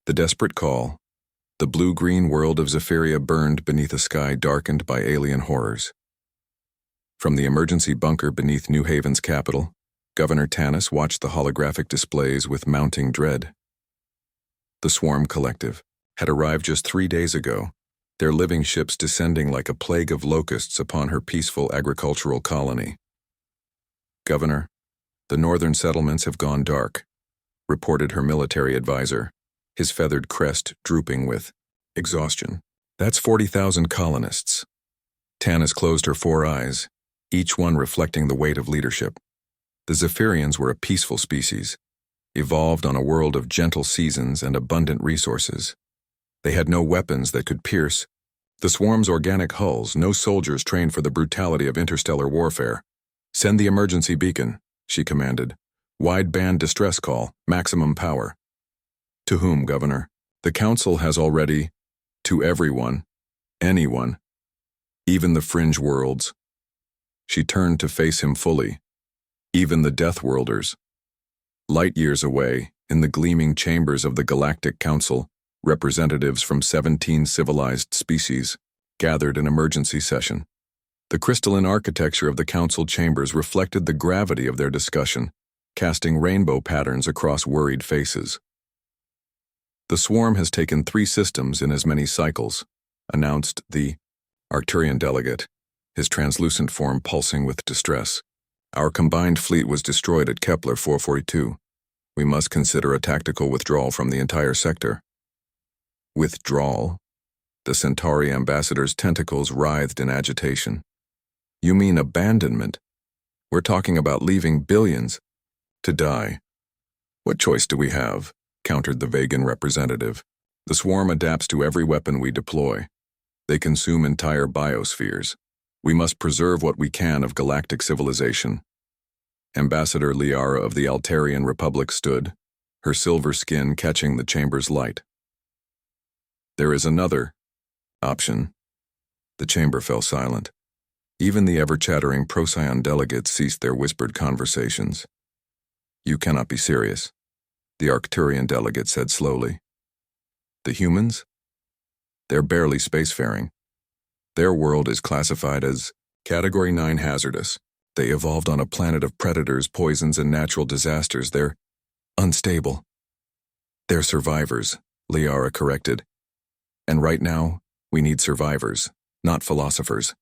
The desperate call. The blue-green world of Zephyria burned beneath a sky darkened by alien horrors. From the emergency bunker beneath New Haven's capital, Governor Tanis watched the holographic displays with mounting dread. The Swarm Collective had arrived just 3 days ago, their living ships descending like a plague of locusts upon her peaceful agricultural colony. "Governor, the northern settlements have gone dark," reported her military advisor, his feathered crest drooping with exhaustion. "That's 40,000 colonists." Tanis closed her 4 eyes, each one reflecting the weight of leadership. The Zephyrians were a peaceful species, evolved on a world of gentle seasons and abundant resources. They had no weapons that could pierce the swarm's organic hulls, no soldiers trained for the brutality of interstellar warfare. "Send the emergency beacon," she commanded. "Wide-band distress call, maximum power." "To whom, Governor?" "The Council has already—" "To everyone. Anyone. Even the fringe worlds." She turned to face him fully. "Even the Deathworlders." Light years away, in the gleaming chambers of the Galactic Council, representatives from 17 civilized species gathered in emergency session. The crystalline architecture of the council chambers reflected the gravity of their discussion, casting rainbow patterns across worried faces. "The swarm has taken 3 systems in as many cycles," announced the Arcturian delegate, his translucent form pulsing with distress. "Our combined fleet was destroyed at Kepler 442. We must consider a tactical withdrawal from the entire sector." "Withdrawal?" The Centauri ambassador's tentacles writhed in agitation. "You mean abandonment? We're talking about leaving billions to die." "What choice do we have?" countered the Vegan representative. "The swarm adapts to every weapon we deploy. They consume entire biospheres. We must preserve what we can of galactic civilization." Ambassador Liara of the Altarian Republic stood, her silver skin catching the chamber's light. "There is another option." The chamber fell silent. Even the ever-chattering Procyon delegates ceased their whispered conversations. "You cannot be serious," the Arcturian delegate said slowly. "The humans? They're barely spacefaring. Their world is classified as Category 9 hazardous. They evolved on a planet of predators, poisons, and natural disasters. They're unstable." "They're survivors," Liara corrected. "And right now, we need survivors, not philosophers."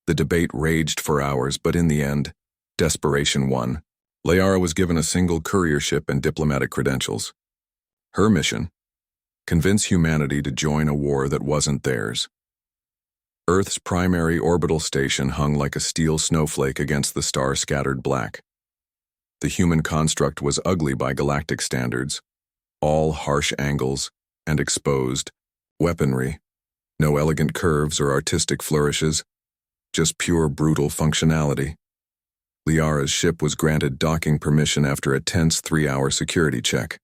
The debate raged for hours, but in the end, desperation won. Liara was given a single courier ship and diplomatic credentials. Her mission: convince humanity to join a war that wasn't theirs. Earth's primary orbital station hung like a steel snowflake against the star-scattered black. The human construct was ugly by galactic standards, all harsh angles and exposed weaponry. No elegant curves or artistic flourishes, just pure brutal functionality. Liara's ship was granted docking permission after a tense 3-hour security check.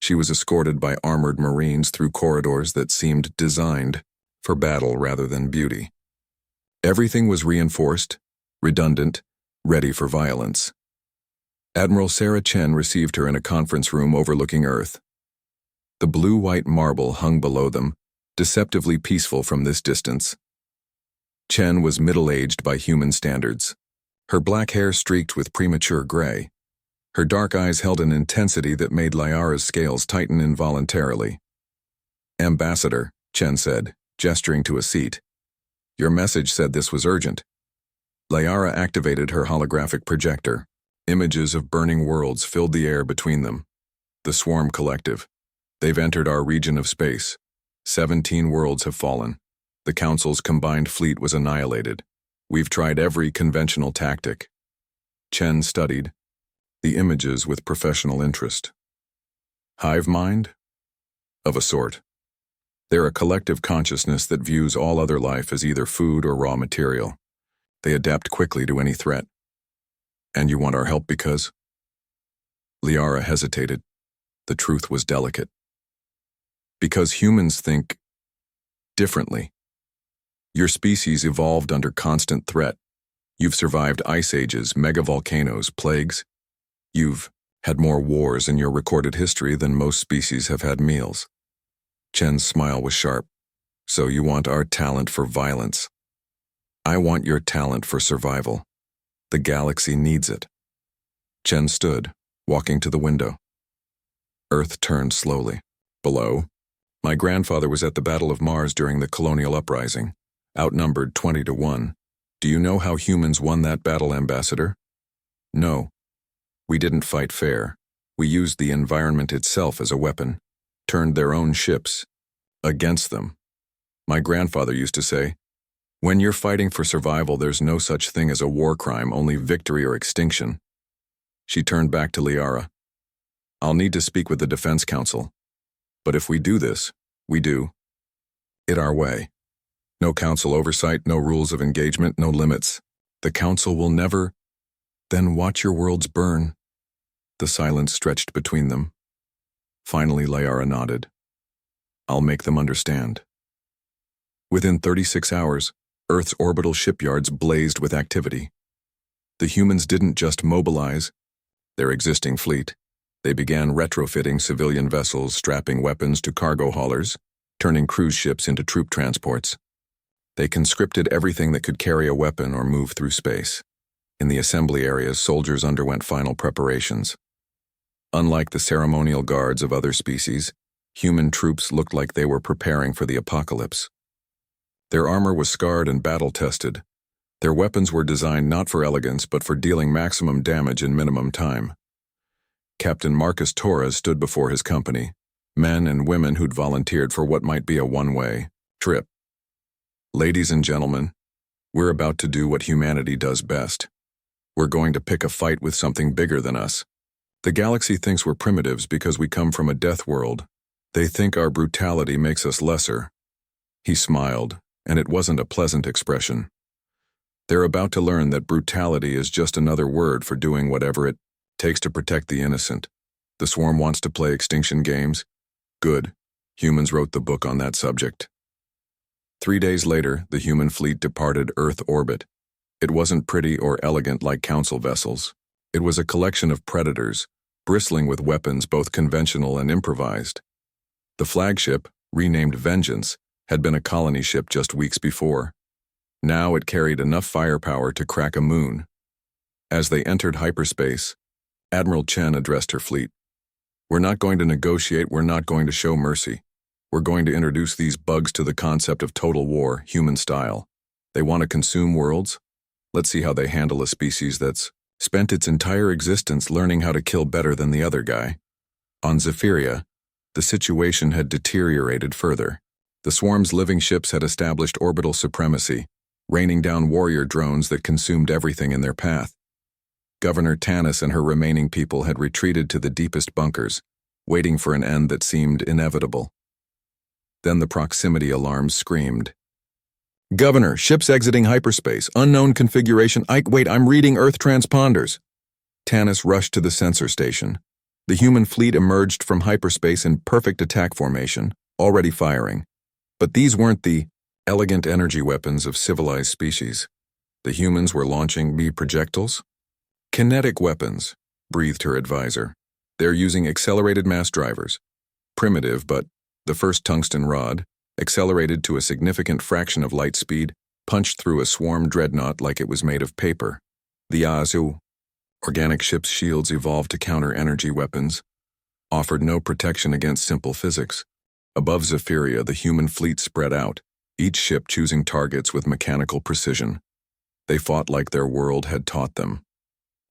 She was escorted by armored Marines through corridors that seemed designed for battle rather than beauty. Everything was reinforced, redundant, ready for violence. Admiral Sarah Chen received her in a conference room overlooking Earth. The blue-white marble hung below them, deceptively peaceful from this distance. Chen was middle-aged by human standards. Her black hair streaked with premature gray. Her dark eyes held an intensity that made Liara's scales tighten involuntarily. "Ambassador," Chen said, gesturing to a seat. "Your message said this was urgent." Liara activated her holographic projector. Images of burning worlds filled the air between them. "The Swarm Collective. They've entered our region of space. 17 worlds have fallen. The Council's combined fleet was annihilated. We've tried every conventional tactic." Chen studied the images with professional interest. "Hive mind? Of a sort. They're a collective consciousness that views all other life as either food or raw material. They adapt quickly to any threat. And you want our help because?" Liara hesitated. The truth was delicate. "Because humans think differently. Your species evolved under constant threat. You've survived ice ages, megavolcanoes, plagues. You've had more wars in your recorded history than most species have had meals. Chen's smile was sharp. So you want our talent for violence? I want your talent for survival. The galaxy needs it. Chen stood, walking to the window. Earth turned slowly. Below, my grandfather was at the Battle of Mars during the colonial uprising, outnumbered 20-1. Do you know how humans won that battle, Ambassador? No. We didn't fight fair. We used the environment itself as a weapon, turned their own ships against them. My grandfather used to say, when you're fighting for survival, there's no such thing as a war crime, only victory or extinction. She turned back to Liara. I'll need to speak with the Defense Council. But if we do this, we do it our way. No council oversight, no rules of engagement, no limits. The council will never. Then watch your worlds burn. The silence stretched between them. Finally, Liara nodded. I'll make them understand. Within 36 hours, Earth's orbital shipyards blazed with activity. The humans didn't just mobilize their existing fleet. They began retrofitting civilian vessels, strapping weapons to cargo haulers, turning cruise ships into troop transports. They conscripted everything that could carry a weapon or move through space. In the assembly areas, soldiers underwent final preparations. Unlike the ceremonial guards of other species, human troops looked like they were preparing for the apocalypse. Their armor was scarred and battle-tested. Their weapons were designed not for elegance but for dealing maximum damage in minimum time. Captain Marcus Torres stood before his company, men and women who'd volunteered for what might be a one-way trip. Ladies and gentlemen, we're about to do what humanity does best. We're going to pick a fight with something bigger than us. The galaxy thinks we're primitives because we come from a death world. They think our brutality makes us lesser. He smiled, and it wasn't a pleasant expression. They're about to learn that brutality is just another word for doing whatever it takes to protect the innocent. The swarm wants to play extinction games? Good. Humans wrote the book on that subject. 3 days later, the human fleet departed Earth orbit. It wasn't pretty or elegant like council vessels. It was a collection of predators, bristling with weapons both conventional and improvised. The flagship, renamed Vengeance, had been a colony ship just weeks before. Now it carried enough firepower to crack a moon. As they entered hyperspace, Admiral Chen addressed her fleet. We're not going to negotiate, we're not going to show mercy. We're going to introduce these bugs to the concept of total war, human style. They want to consume worlds? Let's see how they handle a species that's spent its entire existence learning how to kill better than the other guy. On Zephyria, the situation had deteriorated further. The swarm's living ships had established orbital supremacy, raining down warrior drones that consumed everything in their path. Governor Tanis and her remaining people had retreated to the deepest bunkers, waiting for an end that seemed inevitable. Then the proximity alarms screamed. Governor, ships exiting hyperspace, unknown configuration. Wait, I'm reading Earth transponders. Tanis rushed to the sensor station. The human fleet emerged from hyperspace in perfect attack formation, already firing. But these weren't the elegant energy weapons of civilized species. The humans were launching projectiles? Kinetic weapons, breathed her advisor. They're using accelerated mass drivers. Primitive, but the first tungsten rod, accelerated to a significant fraction of light speed, punched through a swarm dreadnought like it was made of paper. The Azu, organic ship's shields evolved to counter energy weapons, offered no protection against simple physics. Above Zephyria, the human fleet spread out, each ship choosing targets with mechanical precision. They fought like their world had taught them.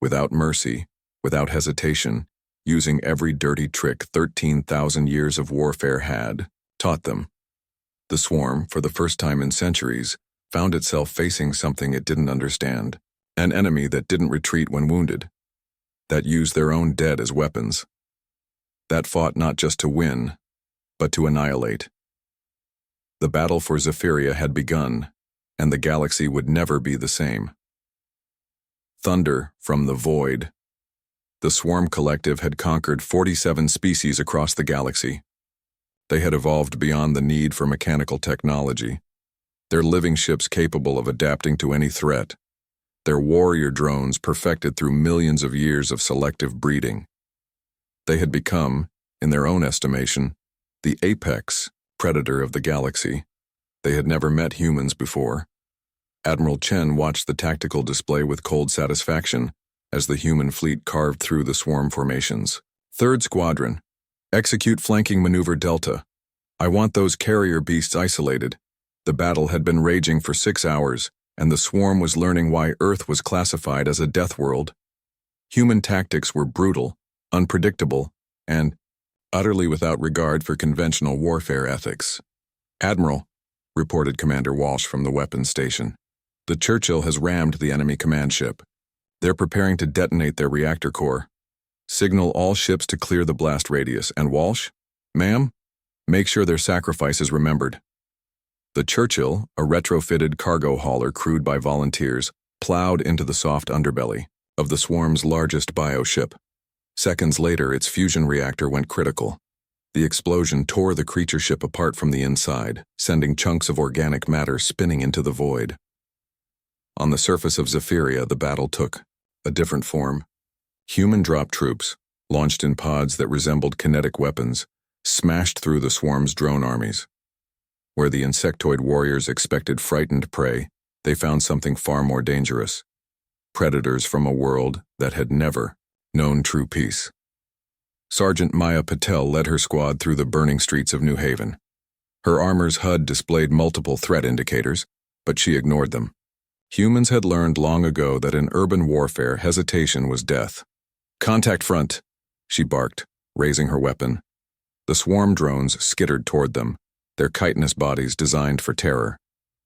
Without mercy, without hesitation, using every dirty trick 13,000 years of warfare had taught them. The swarm, for the first time in centuries, found itself facing something it didn't understand, an enemy that didn't retreat when wounded, that used their own dead as weapons, that fought not just to win, but to annihilate. The battle for Zephyria had begun, and the galaxy would never be the same. Thunder from the void. The Swarm Collective had conquered 47 species across the galaxy. They had evolved beyond the need for mechanical technology, their living ships capable of adapting to any threat, their warrior drones perfected through millions of years of selective breeding. They had become, in their own estimation, the apex predator of the galaxy. They had never met humans before. Admiral Chen watched the tactical display with cold satisfaction as the human fleet carved through the swarm formations. 3rd Squadron, execute flanking maneuver Delta. I want those carrier beasts isolated. The battle had been raging for 6 hours, and the swarm was learning why Earth was classified as a death world. Human tactics were brutal, unpredictable, and utterly without regard for conventional warfare ethics. Admiral, reported Commander Walsh from the weapons station, the Churchill has rammed the enemy command ship. They're preparing to detonate their reactor core. Signal all ships to clear the blast radius, and Walsh, ma'am, make sure their sacrifice is remembered. The Churchill, a retrofitted cargo hauler crewed by volunteers, plowed into the soft underbelly of the swarm's largest bioship. Seconds later, its fusion reactor went critical. The explosion tore the creature ship apart from the inside, sending chunks of organic matter spinning into the void. On the surface of Zephyria, the battle took a different form. Human drop troops, launched in pods that resembled kinetic weapons, smashed through the swarm's drone armies. Where the insectoid warriors expected frightened prey, they found something far more dangerous. Predators from a world that had never known true peace. Sergeant Maya Patel led her squad through the burning streets of New Haven. Her armor's HUD displayed multiple threat indicators, but she ignored them. Humans had learned long ago that in urban warfare, hesitation was death. Contact front, she barked, raising her weapon. The swarm drones skittered toward them, their chitinous bodies designed for terror.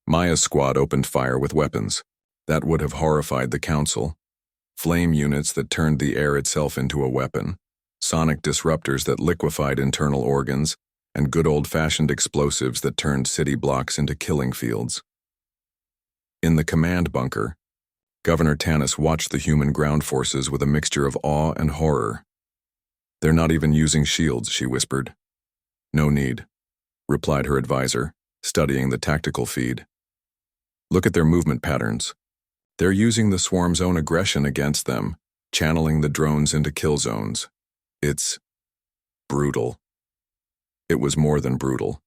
Maya's squad opened fire with weapons. That would have horrified the Council. Flame units that turned the air itself into a weapon, sonic disruptors that liquefied internal organs, and good old-fashioned explosives that turned city blocks into killing fields. In the command bunker, Governor Tanis watched the human ground forces with a mixture of awe and horror. They're not even using shields, she whispered. No need, replied her advisor, studying the tactical feed. Look at their movement patterns. They're using the swarm's own aggression against them, channeling the drones into kill zones. It's brutal. It was more than brutal.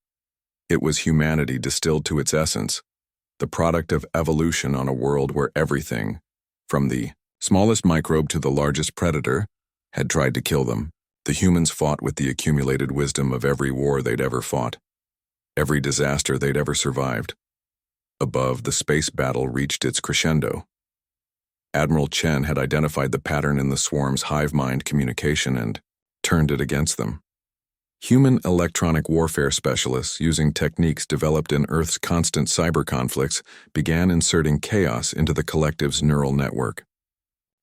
It was humanity distilled to its essence, the product of evolution on a world where everything, from the smallest microbe to the largest predator, had tried to kill them. The humans fought with the accumulated wisdom of every war they'd ever fought, every disaster they'd ever survived. Above, the space battle reached its crescendo. Admiral Chen had identified the pattern in the swarm's hive-mind communication and turned it against them. Human electronic warfare specialists, using techniques developed in Earth's constant cyber conflicts, began inserting chaos into the collective's neural network.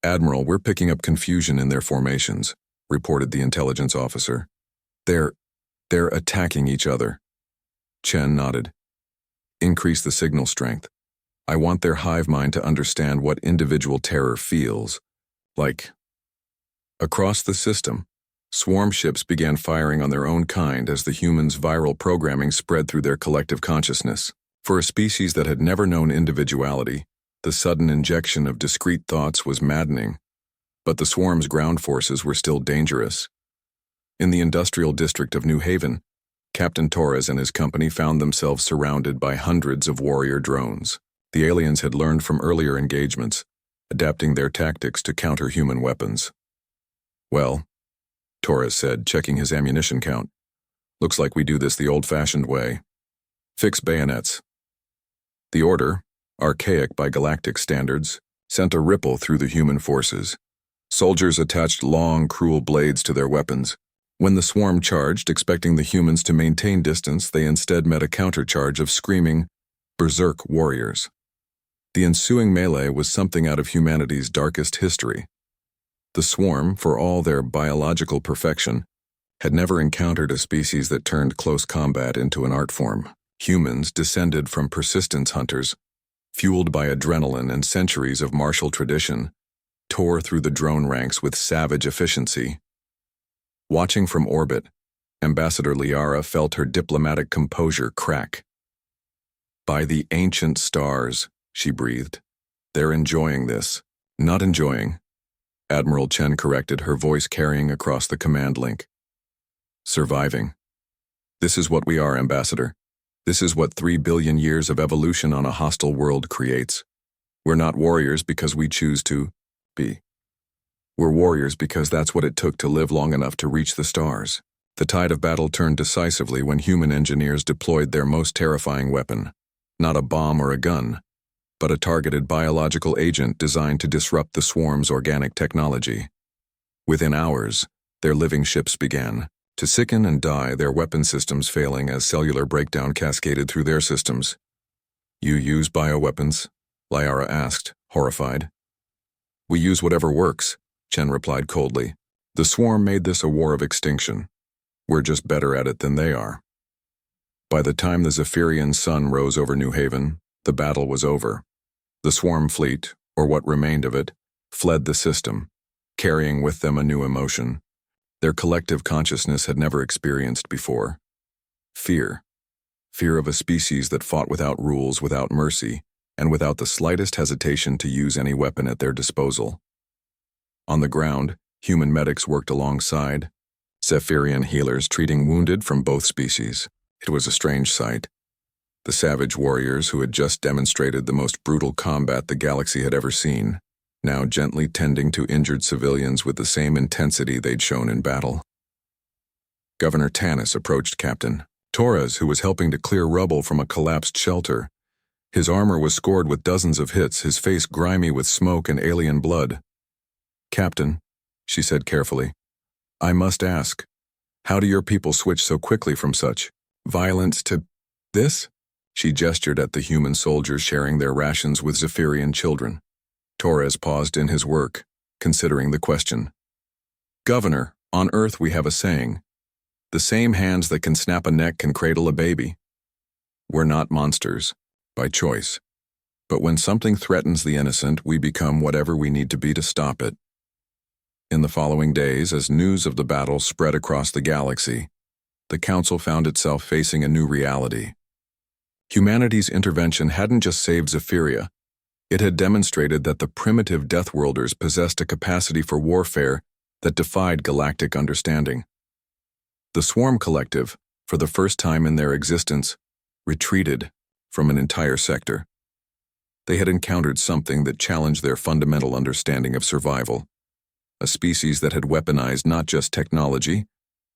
Admiral, we're picking up confusion in their formations, reported the intelligence officer. They're attacking each other. Chen nodded. Increase the signal strength. I want their hive mind to understand what individual terror feels like. Across the system, swarm ships began firing on their own kind as the humans' viral programming spread through their collective consciousness. For a species that had never known individuality, the sudden injection of discrete thoughts was maddening. But the swarm's ground forces were still dangerous. In the industrial district of New Haven, Captain Torres and his company found themselves surrounded by hundreds of warrior drones. The aliens had learned from earlier engagements, adapting their tactics to counter human weapons. Well, Torres said, checking his ammunition count. Looks like we do this the old-fashioned way. Fix bayonets. The order, archaic by galactic standards, sent a ripple through the human forces. Soldiers attached long, cruel blades to their weapons. When the swarm charged, expecting the humans to maintain distance, they instead met a countercharge of screaming, berserk warriors. The ensuing melee was something out of humanity's darkest history. The swarm, for all their biological perfection, had never encountered a species that turned close combat into an art form. Humans, descended from persistence hunters, fueled by adrenaline and centuries of martial tradition, tore through the drone ranks with savage efficiency. Watching from orbit, Ambassador Liara felt her diplomatic composure crack. By the ancient stars, she breathed. They're enjoying this. Not enjoying. Admiral Chen corrected, her voice carrying across the command link. Surviving. This is what we are, Ambassador. This is what 3 billion years of evolution on a hostile world creates. We're not warriors because we choose to be. We're warriors because that's what it took to live long enough to reach the stars. The tide of battle turned decisively when human engineers deployed their most terrifying weapon. Not a bomb or a gun, but a targeted biological agent designed to disrupt the swarm's organic technology. Within hours, their living ships began to sicken and die, their weapon systems failing as cellular breakdown cascaded through their systems. You use bioweapons? Liara asked, horrified. We use whatever works, Chen replied coldly. The swarm made this a war of extinction. We're just better at it than they are. By the time the Zephyrian sun rose over New Haven, the battle was over. The swarm fleet, or what remained of it, fled the system, carrying with them a new emotion their collective consciousness had never experienced before. Fear. Fear of a species that fought without rules, without mercy, and without the slightest hesitation to use any weapon at their disposal. On the ground, human medics worked alongside Zephyrian healers treating wounded from both species. It was a strange sight. The savage warriors who had just demonstrated the most brutal combat the galaxy had ever seen, now gently tending to injured civilians with the same intensity they'd shown in battle. Governor Tanis approached Captain Torres, who was helping to clear rubble from a collapsed shelter. His armor was scored with dozens of hits, his face grimy with smoke and alien blood. Captain, she said carefully, I must ask, how do your people switch so quickly from such violence to this? She gestured at the human soldiers sharing their rations with Zephyrian children. Torres paused in his work, considering the question. Governor, on Earth we have a saying. The same hands that can snap a neck can cradle a baby. We're not monsters, by choice. But when something threatens the innocent, we become whatever we need to be to stop it. In the following days, as news of the battle spread across the galaxy, the Council found itself facing a new reality. Humanity's intervention hadn't just saved Zephyria, it had demonstrated that the primitive Deathworlders possessed a capacity for warfare that defied galactic understanding. The Swarm Collective, for the first time in their existence, retreated from an entire sector. They had encountered something that challenged their fundamental understanding of survival, a species that had weaponized not just technology,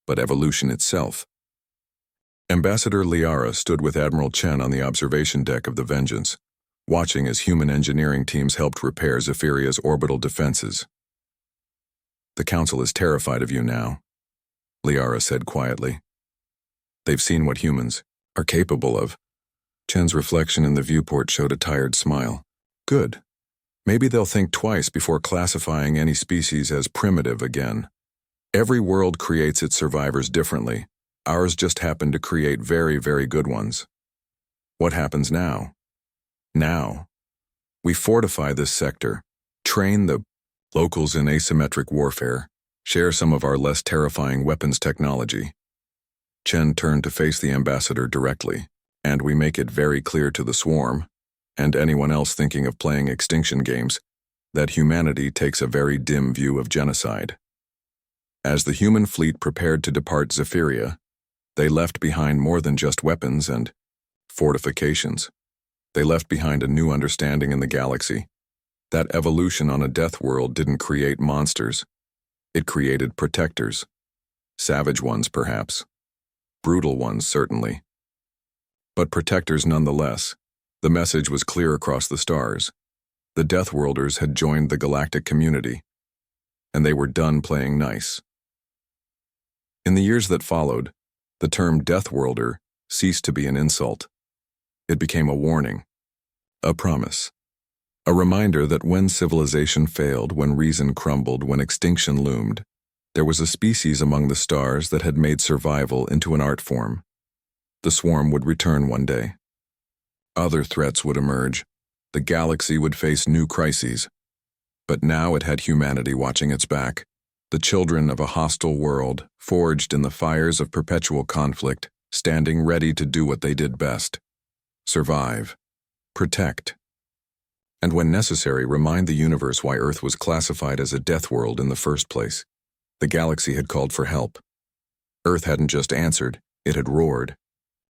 but evolution itself. Ambassador Liara stood with Admiral Chen on the observation deck of the Vengeance, watching as human engineering teams helped repair Zephyria's orbital defenses. The Council is terrified of you now, Liara said quietly. They've seen what humans are capable of. Chen's reflection in the viewport showed a tired smile. Good. Maybe they'll think twice before classifying any species as primitive again. Every world creates its survivors differently. Ours just happened to create very, very good ones. What happens now? Now, we fortify this sector, train the locals in asymmetric warfare, share some of our less terrifying weapons technology. Chen turned to face the ambassador directly, and we make it very clear to the swarm, and anyone else thinking of playing extinction games, that humanity takes a very dim view of genocide. As the human fleet prepared to depart Zephyria, they left behind more than just weapons and fortifications. They left behind a new understanding in the galaxy. That evolution on a death world didn't create monsters. It created protectors. Savage ones, perhaps. Brutal ones, certainly. But protectors nonetheless. The message was clear across the stars. The Deathworlders had joined the galactic community, and they were done playing nice. In the years that followed, the term Deathworlder ceased to be an insult. It became a warning, a promise, a reminder that when civilization failed, when reason crumbled, when extinction loomed, there was a species among the stars that had made survival into an art form. The swarm would return one day. Other threats would emerge. The galaxy would face new crises. But now it had humanity watching its back, the children of a hostile world, forged in the fires of perpetual conflict, standing ready to do what they did best. Survive. Protect. and when necessary, remind the universe why Earth was classified as a death world in the first place. The galaxy had called for help. Earth hadn't just answered, it had roared.